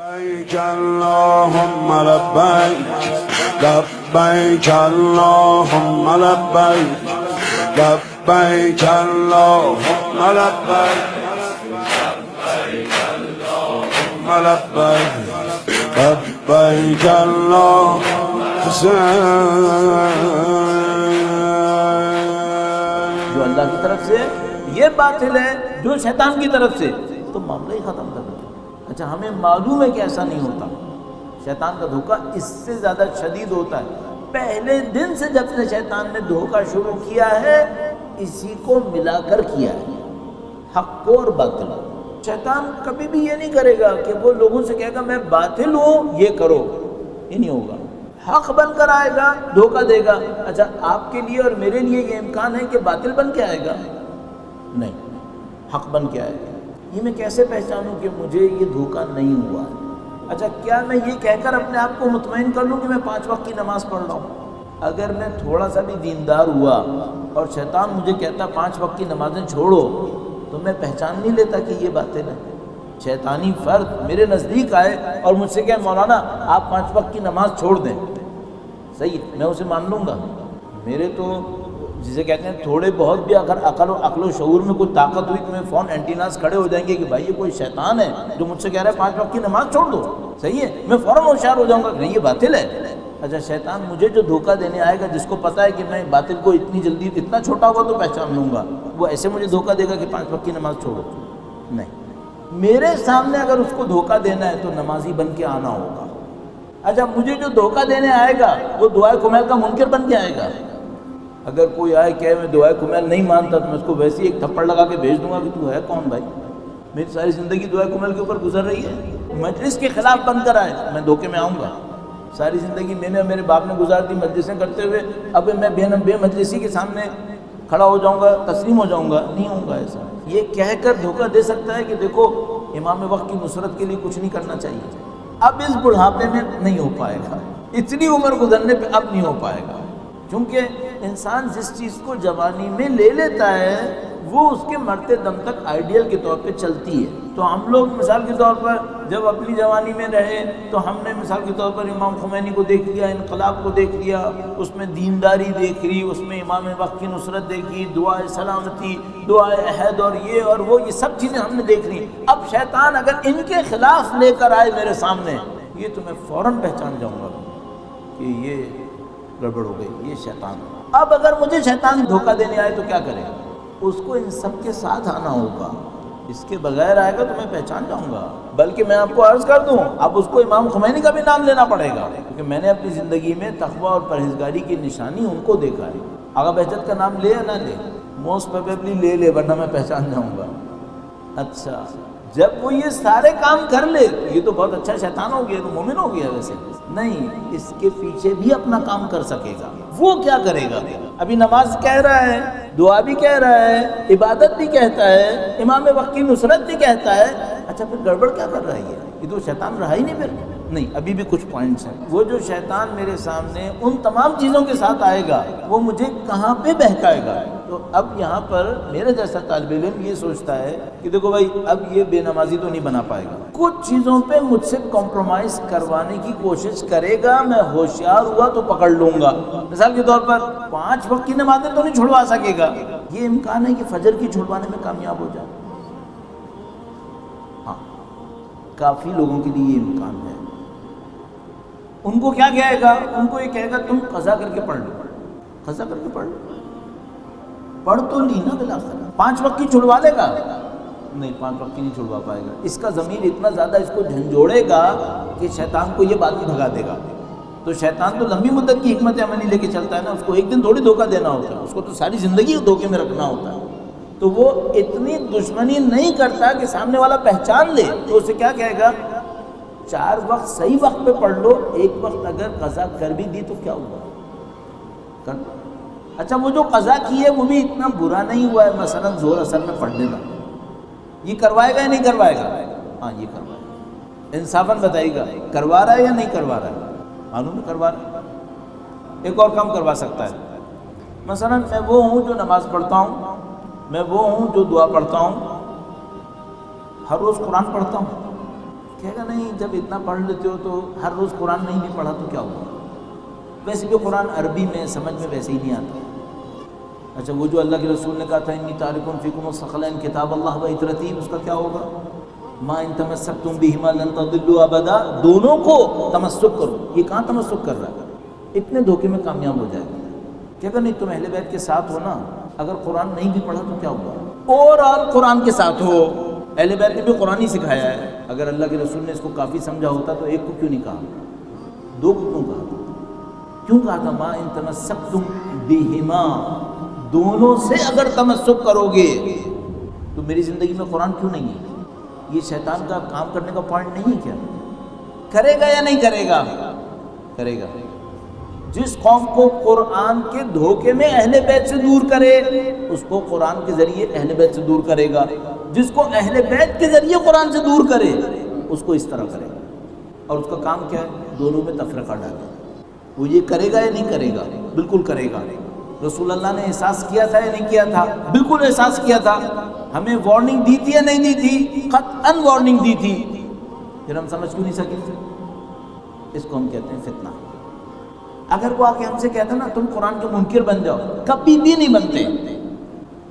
لبيك اللهم لبيك لبيك اللهم لبيك لبيك اللهم لبيك لبيك اللهم لبيك لبيك اللهم جو اللہ کی طرف سے یہ باطل ہے، جو شیطان کی طرف سے، تو معاملہ ہی ختم کر دو۔ اچھا ہمیں معلوم ہے کہ ایسا نہیں ہوتا، شیطان کا دھوکہ اس سے زیادہ شدید ہوتا ہے۔ پہلے دن سے جب سے شیطان نے دھوکہ شروع کیا ہے، اسی کو ملا کر کیا ہے، حق کو اور باطل۔ شیطان کبھی بھی یہ نہیں کرے گا کہ وہ لوگوں سے کہے گا میں باطل ہوں یہ کرو، یہ نہیں ہوگا۔ حق بن کر آئے گا، دھوکہ دے گا۔ اچھا آپ کے لیے اور میرے لیے یہ امکان ہے کہ باطل بن کے آئے گا؟ نہیں، حق بن کے آئے گا۔ یہ میں کیسے پہچانوں کہ مجھے یہ دھوکہ نہیں ہوا ہے؟ اچھا کیا میں یہ کہہ کر اپنے آپ کو مطمئن کر لوں کہ میں 5 وقت کی نماز پڑھ رہا ہوں؟ اگر میں تھوڑا سا بھی دیندار ہوا اور شیطان مجھے کہتا 5 وقت کی نمازیں چھوڑو، تو میں پہچان نہیں لیتا کہ یہ باطل ہے۔ شیطانی فرد میرے نزدیک آئے اور مجھ سے کہے مولانا آپ 5 وقت کی نماز چھوڑ دیں، صحیح، میں اسے مان لوں گا۔ میرے تو جسے کہتے ہیں تھوڑے بہت بھی اگر عقل و شعور میں کوئی طاقت ہوئی تو میں فون اینٹیناز کھڑے ہو جائیں گے کہ بھائی یہ کوئی شیطان ہے جو مجھ سے کہہ رہا ہے 5 وقت کی نماز چھوڑ دو، صحیح ہے، میں فوراً ہوشیار ہو جاؤں گا کہ نہیں یہ باطل ہے۔ اچھا شیطان مجھے جو دھوکہ دینے آئے گا، جس کو پتہ ہے کہ میں باطل کو اتنی جلدی اتنا چھوٹا ہوگا تو پہچان لوں گا، وہ ایسے مجھے دھوکہ دے گا کہ 5 وقت کی نماز چھوڑو؟ نہیں، میرے سامنے اگر اس کو دھوکہ دینا ہے تو نمازی بن کے آنا ہوگا۔ اچھا مجھے جو دھوکہ دینے آئے گا وہ دعائے کمیل کا منکر بن کے آئے گا۔ اگر کوئی آئے کہ میں دعائے کمیل نہیں مانتا تو میں اس کو ویسے ہی ایک تھپڑ لگا کے بھیج دوں گا کہ تو ہے کون بھائی؟ میری ساری زندگی دعائے کمیل کے اوپر گزر رہی ہے، مجلس کے خلاف بن کر آئے میں دھوکے میں آؤں گا۔ ساری زندگی میں نے اور میرے باپ نے گزار دی مجلسیں کرتے ہوئے، اب میں بے مجلسی کے سامنے کھڑا ہو جاؤں گا، تسلیم ہو جاؤں گا؟ نہیں ہوں گا ایسا۔ یہ کہہ کر دھوکہ دے سکتا ہے کہ دیکھو امام وقت کی نصرت کے لیے کچھ نہیں کرنا چاہیے، اب اس بڑھاپے میں نہیں ہو پائے گا، اتنی عمر گزرنے پہ اب نہیں ہو پائے گا۔ کیونکہ انسان جس چیز کو جوانی میں لے لیتا ہے وہ اس کے مرتے دم تک آئیڈیل کے طور پہ چلتی ہے۔ تو ہم لوگ مثال کے طور پر جب اپنی جوانی میں رہے تو ہم نے مثال کے طور پر امام خمینی کو دیکھ لیا، انقلاب کو دیکھ لیا، اس میں دینداری دیکھ لی، اس میں امام وقت کی نصرت دیکھی، دعائے سلامتی، دعائے عہد اور یہ اور وہ، یہ سب چیزیں ہم نے دیکھ لی۔ اب شیطان اگر ان کے خلاف لے کر آئے میرے سامنے، یہ تو میں فوراً پہچان جاؤں گا کہ یہ گڑبڑ ہو گئی، یہ شیطان۔ اب اگر مجھے شیطان دھوکہ دینے آئے تو کیا کرے؟ اس کو ان سب کے ساتھ آنا ہوگا، اس کے بغیر آئے گا تو میں پہچان جاؤں گا۔ بلکہ میں آپ کو عرض کر دوں، اب اس کو امام خمینی کا بھی نام لینا پڑے گا، کیونکہ میں نے اپنی زندگی میں تقوی اور پرہیزگاری کی نشانی ان کو دیکھا ہے۔ آغا بہجت کا نام لے یا نہ لے؟ موسٹ پروبیبلی لے ورنہ میں پہچان جاؤں گا۔ اچھا جب وہ یہ سارے کام کر لے تو یہ تو بہت اچھا شیطان ہو گیا، تو مومن ہو گیا۔ ویسے نہیں، اس کے پیچھے بھی اپنا کام کر سکے گا۔ وہ کیا کرے گا؟ ابھی نماز کہہ رہا ہے، دعا بھی کہہ رہا ہے، عبادت بھی کہتا ہے، امام وقت کی نصرت بھی کہتا ہے، اچھا پھر گڑبڑ کیا کر رہا ہے؟ یہ تو شیطان رہا ہی نہیں پھر۔ نہیں، ابھی بھی کچھ پوائنٹس ہیں۔ وہ جو شیطان میرے سامنے ان تمام چیزوں کے ساتھ آئے گا وہ مجھے کہاں پہ بہکائے گا؟ تو اب یہاں پر میرے جیسا طالب علم یہ سوچتا ہے کہ دیکھو بھائی اب یہ بے نمازی تو نہیں بنا پائے گا، کچھ چیزوں پہ مجھ سے کمپرومائز کروانے کی کوشش کرے گا، میں ہوشیار ہوا تو پکڑ لوں گا۔ مثال کے طور پر 5 وقت کی نمازیں تو نہیں چھڑوا سکے گا، یہ امکان ہے کہ فجر کی چھڑوانے میں کامیاب ہو جائے۔ ہاں کافی لوگوں کے لیے یہ امکان ہے۔ ان کو کیا کہے گا؟ ان کو یہ کہے گا تم قضا کر کے پڑھ لو، قضا کر کے پڑھ لو، پڑھ تو لی نا بلاخر۔ 5 وقت کی چھڑوا لے گا؟ نہیں، 5 وقت کی نہیں چھڑوا پائے گا۔ اس کا ضمیر اتنا زیادہ اس کو جھنجھوڑے گا کہ شیطان کو یہ بات بھگا دے گا۔ تو شیطان تو لمبی مدت کی حکمت عملی لے کے چلتا ہے نا، اس کو ایک دن تھوڑی دھوکہ دینا ہوتا ہے، اس کو تو ساری زندگی دھوکے میں رکھنا ہوتا ہے۔ تو وہ اتنی دشمنی نہیں کرتا کہ سامنے والا پہچان لے، تو اسے کیا کہے گا؟ 4 وقت صحیح وقت پہ پڑھ لو، 1 وقت اگر قضا کر بھی دی تو کیا ہوا؟ کر دو۔ اچھا وہ جو قضا کی ہے وہ بھی اتنا برا نہیں ہوا ہے، مثلا زور اثر میں پڑھ لینا، یہ کروائے گا یا نہیں کروائے گا؟ ہاں یہ کروائے گا۔ انصافاً بتائیے گا کروا رہا ہے یا نہیں کروا رہا ہے؟ معلوم ہے کروا رہا ہے۔ ایک اور کام کروا سکتا ہے، مثلا میں وہ ہوں جو نماز پڑھتا ہوں، میں وہ ہوں جو دعا پڑھتا ہوں، ہر روز قرآن پڑھتا ہوں، کہے گا نہیں جب اتنا پڑھ لیتے ہو تو ہر روز قرآن نہیں بھی پڑھا تو کیا ہوا، ویسے بھی قرآن عربی میں سمجھ میں ویسے ہی نہیں آتا۔ اچھا وہ جو اللہ کے رسول نے کہا تھا انی تارکم فیکم الثقلین کتاب اللہ و عترتی، اس کا کیا ہوگا؟ ما ان تمسکتم بہما لن تضلوا ابدا، دونوں کو تمسک کرو، یہ کہاں تمسک کر رہا ہے؟ اتنے دھوکے میں کامیاب ہو جائے گا کہ اگر نہیں تم اہل بیت کے ساتھ ہو نا، اگر قرآن نہیں بھی پڑھا تو کیا ہوا، اور قرآن کے ساتھ ہو، اہل بیت نے بھی قرآن ہی سکھایا ہے۔ اگر اللہ کے رسول نے اس کو کافی سمجھا ہوتا تو ایک کو کیوں نہیں کہا، دو کو کیوں کہا؟ کیوں کہا تھا ما ان تمسکتم بہما، دونوں سے اگر تمسک کرو گے تو میری زندگی میں قرآن کیوں نہیں ہے؟ یہ شیطان کا کام کرنے کا پوائنٹ نہیں ہے کیا؟ کرے گا یا نہیں کرے گا؟ کرے گا۔ جس قوم کو قرآن کے دھوکے میں اہل بیت سے دور کرے اس کو قرآن کے ذریعے اہل بیت سے دور کرے گا، جس کو اہل بیت کے ذریعے قرآن سے دور کرے اس کو اس طرح کرے گا، اور اس کا کام کیا ہے؟ دونوں میں تفرقہ ڈالے۔ وہ یہ کرے گا یا نہیں کرے گا؟ بالکل کرے گا۔ رسول اللہ نے احساس کیا تھا یا نہیں کیا تھا؟ بالکل احساس کیا تھا۔ ہمیں وارننگ دی تھی یا نہیں دی تھی؟ قطعاً وارننگ دی تھی، پھر ہم سمجھ کیوں نہیں سکے تھے؟ اس کو ہم کہتے ہیں فتنہ۔ اگر وہ آ کے ہم سے کہتا نا تم قرآن کے منکر بن جاؤ، کبھی بھی نہیں بنتے۔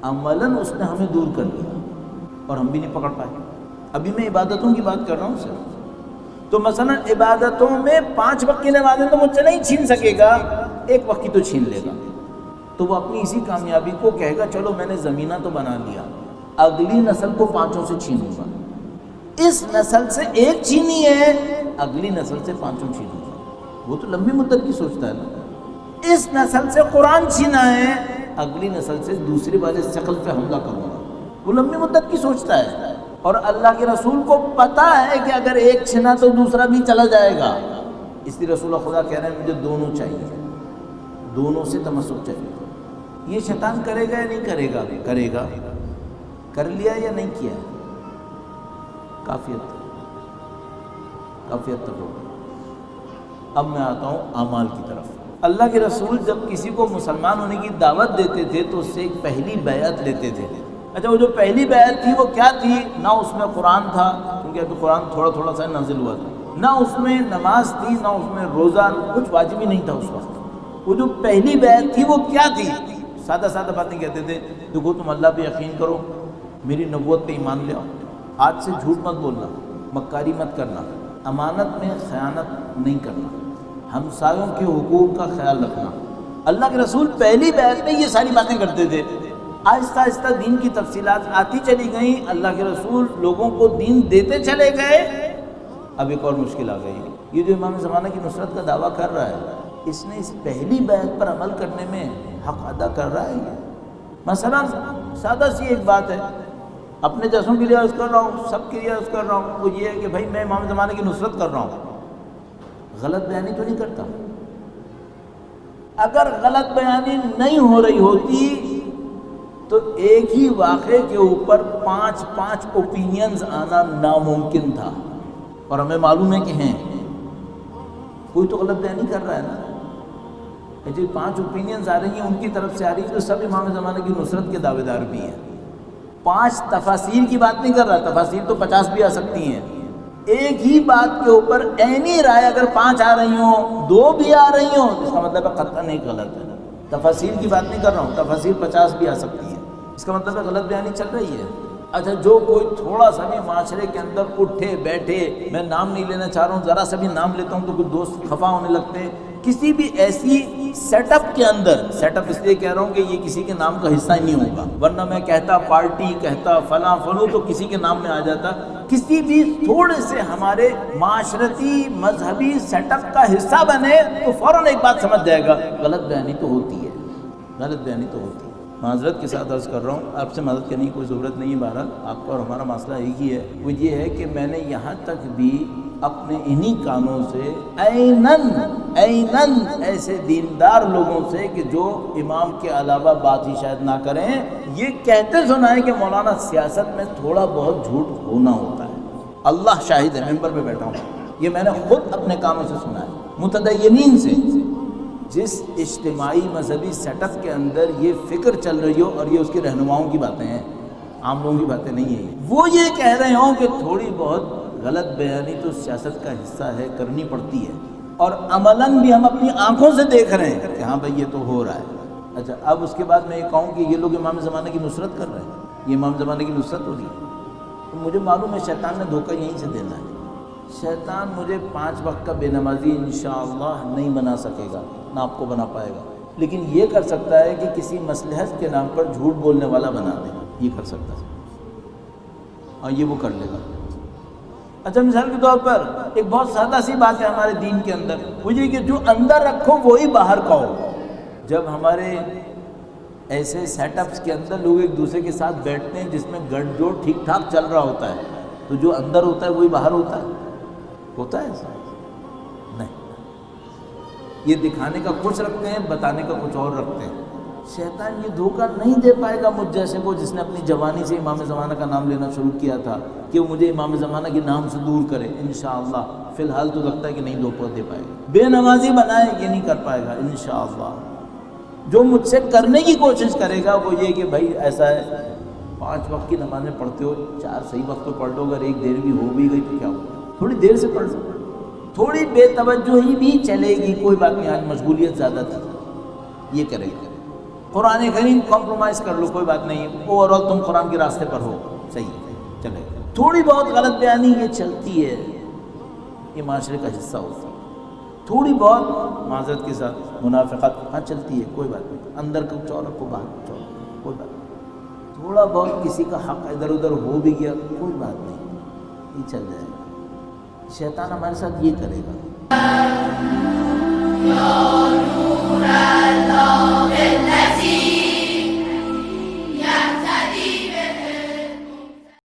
عملاً اس نے ہمیں دور کر دیا اور ہم بھی نہیں پکڑ پائے۔ ابھی میں عبادتوں کی بات کر رہا ہوں سر، تو مثلا عبادتوں میں 5 وقت کی نمازیں تو مجھ سے نہیں چھین سکے گا، 1 وقت کی تو چھین لے گا، تو وہ اپنی اسی کامیابی کو کہے گا چلو میں نے زمینہ تو بنا لیا، اگلی نسل کو 5 سے چھینوں گا، اس نسل سے 1 چھینی ہے، اگلی نسل سے 5 چھینوں گا۔ وہ تو لمبی مدت کی سوچتا ہے نا، اس نسل سے قرآن چھینا ہے، اگلی نسل سے دوسری والے شکل پہ حملہ کروں گا، وہ لمبی مدت کی سوچتا ہے۔ اور اللہ کے رسول کو پتا ہے کہ اگر 1 چھنا تو دوسرا بھی چلا جائے گا، اس لیے رسول خدا کہہ رہے ہیں مجھے دونوں چاہیے، دونوں سے تمسک چاہیے۔ یہ شیطان کرے گا یا نہیں کرے گا؟ کرے گا۔ کر لیا یا نہیں کیا؟ کافی حد تک ہوگا۔ اب میں آتا ہوں اعمال کی طرف۔ اللہ کے رسول جب کسی کو مسلمان ہونے کی دعوت دیتے تھے تو اس سے ایک پہلی بیعت لیتے تھے۔ اچھا وہ جو پہلی بیعت تھی وہ کیا تھی؟ نہ اس میں قرآن تھا، کیونکہ ابھی قرآن تھوڑا سا نازل ہوا تھا، نہ اس میں نماز تھی، نہ اس میں روزہ، کچھ واجب ہی نہیں تھا اس وقت۔ وہ جو پہلی بیعت تھی وہ کیا تھی؟ سادہ باتیں کہتے تھے، دیکھو تم اللہ پہ یقین کرو، میری نبوت پہ ایمان لے آؤ، آج سے جھوٹ مت بولنا، مکاری مت کرنا، امانت میں خیانت نہیں کرنا، ہمسایوں کے حقوق کا خیال رکھنا۔ اللہ کے رسول پہلی بیعت میں یہ ساری باتیں کرتے تھے۔ آہستہ آہستہ دین کی تفصیلات آتی چلی گئیں، اللہ کے رسول لوگوں کو دین دیتے چلے گئے۔ اب ایک اور مشکل آ گئی، یہ جو امام زمانہ کی نصرت کا دعویٰ کر رہا ہے، اس نے اس پہلی بیعت پر عمل کرنے میں حق ادا کر رہا ہے۔ مثلا سادہ سی ایک بات ہے، اپنے جیسوں کے لیے عرض کر رہا ہوں، سب کے لیے عرض کر رہا ہوں، وہ یہ ہے کہ بھائی میں امام زمانہ کی نصرت کر رہا ہوں، غلط بیانی تو نہیں کرتا۔ اگر غلط بیانی نہیں ہو رہی ہوتی تو ایک ہی واقعے کے اوپر 5 اوپینینز آنا ناممکن تھا، اور ہمیں معلوم ہے کہ ہیں، کوئی تو غلط بیانی کر رہا ہے نا۔ جو 5 اوپینینز آ رہی ہیں ان کی طرف سے آ رہی ہے، تو سب امام زمانہ کی نصرت کے دعوے دار بھی ہیں۔ 5 تفاسیر کی بات نہیں کر رہا، تفاسیر تو 50 بھی آ سکتی ہیں۔ ایک ہی بات کے اوپر عینی رائے اگر 5 آ رہی ہوں، 2 بھی آ رہی ہوں، اس کا مطلب ہے قطعاً نہیں غلط ہے۔ تفاسیر کی بات نہیں کر رہا ہوں، تفاسیر 50 بھی آ سکتی ہے، اس کا مطلب ہے غلط بیانی چل رہی ہے۔ اچھا جو کوئی تھوڑا سا بھی معاشرے کے اندر اٹھے بیٹھے، میں نام نہیں لینا چاہ رہا ہوں، ذرا سا بھی نام لیتا ہوں تو کچھ دوست خفا ہونے لگتے ہیں، کسی بھی ایسی سیٹ اپ کے اندر، سیٹ اپ اس لیے کہہ رہا ہوں کہ یہ کسی کے نام کا حصہ ہی نہیں ہوگا، ورنہ میں کہتا پارٹی، کہتا فلاں فلوں تو کسی کے نام میں آ جاتا۔ کسی بھی تھوڑے سے ہمارے معاشرتی مذہبی سیٹ اپ کا حصہ بنے تو فوراً ایک بات سمجھ جائے گا، غلط بیانی تو ہوتی ہے، غلط بیانی تو ہوتی ہے۔ معذرت کے ساتھ عرض کر رہا ہوں، آپ سے مدد کرنے کی کوئی ضرورت نہیں ہے، بہرحال آپ کا اور ہمارا مسئلہ ایک ہی ہے، وہ یہ ہے کہ میں نے یہاں تک بھی اپنے انہی کانوں سے عیناً ایسے دیندار لوگوں سے کہ جو امام کے علاوہ بات ہی شاید نہ کریں، یہ کہتے سنا ہے کہ مولانا سیاست میں تھوڑا بہت جھوٹ ہونا ہوتا ہے۔ اللہ شاہد ہے، ممبر پہ بیٹھا ہوں، یہ میں نے خود اپنے کانوں سے سنا ہے متدینین سے۔ جس اجتماعی مذہبی سیٹ اپ کے اندر یہ فکر چل رہی ہو، اور یہ اس کے رہنماؤں کی باتیں ہیں، عام لوگوں کی باتیں نہیں ہیں، وہ یہ کہہ رہے ہوں کہ تھوڑی بہت غلط بیانی تو سیاست کا حصہ ہے، کرنی پڑتی ہے، اور عملاً بھی ہم اپنی آنکھوں سے دیکھ رہے ہیں کہ ہاں بھائی یہ تو ہو رہا ہے۔ اچھا اب اس کے بعد میں یہ کہوں کہ یہ لوگ امام زمانہ کی نصرت کر رہے ہیں، یہ امام زمانہ کی نصرت ہو رہی ہے، تو مجھے معلوم ہے شیطان نے دھوکہ یہیں سے دینا ہے۔ شیطان مجھے 5 وقت کا بے نمازی انشاءاللہ نہیں بنا سکے گا، نہ آپ کو بنا پائے گا، لیکن یہ کر سکتا ہے کہ کسی مصلحت کے نام پر جھوٹ بولنے والا بنا دے، یہ کر سکتا ہے، اور یہ وہ کر لے گا۔ اچھا مثال کے طور پر ایک بہت سادہ سی بات ہے ہمارے دین کے اندر، وہ یہ کہ جو اندر رکھو وہی باہر کہو۔ جب ہمارے ایسے سیٹ اپس کے اندر لوگ ایک دوسرے کے ساتھ بیٹھتے ہیں جس میں گڑ جوڑ ٹھیک ٹھاک چل رہا ہوتا ہے، تو جو اندر ہوتا ہے وہی باہر ہوتا ہے ایسا؟ نہیں، یہ دکھانے کا کچھ رکھتے ہیں، بتانے کا کچھ اور رکھتے ہیں۔ شیطان یہ دھوکہ نہیں دے پائے گا مجھ جیسے کو جس نے اپنی جوانی سے امام زمانہ کا نام لینا شروع کیا تھا کہ وہ مجھے امام زمانہ کے نام سے دور کرے۔ انشاءاللہ فی الحال تو لگتا ہے کہ نہیں دھوکہ دے پائے گا، بے نمازی بنائے یہ نہیں کر پائے گا انشاءاللہ۔ جو مجھ سے کرنے کی کوشش کرے گا وہ یہ کہ بھائی ایسا ہے 5 وقت کی نمازیں پڑھتے ہو، 4 صحیح وقت تو پڑھ لو، اگر 1 دیر بھی ہو بھی گئی تو کیا ہوا، تھوڑی دیر سے پڑھ لو، تھوڑی بے توجہی بھی چلے گی، کوئی بات نہیں، آج مشغولیت زیادہ تھی، یہ کرے گا۔ قرآن کریم کمپرومائز کر لو، کوئی بات نہیں، اوور آل تم قرآن کے راستے پر ہو، صحیح ہے، چلے گا۔ تھوڑی بہت غلط بیانی یہ چلتی ہے، یہ معاشرے کا حصہ ہوتا ہے، تھوڑی بہت معذرت کے ساتھ منافقت ہاں چلتی ہے، کوئی بات نہیں، اندر کچھ اور رکھو باہر کچھ اور، کوئی بات نہیں، تھوڑا بہت کسی کا حق ادھر ادھر ہو بھی گیا کوئی بات نہیں، یہ چل جائے گا۔ شیطان ہمارے ساتھ یہ کرے گا۔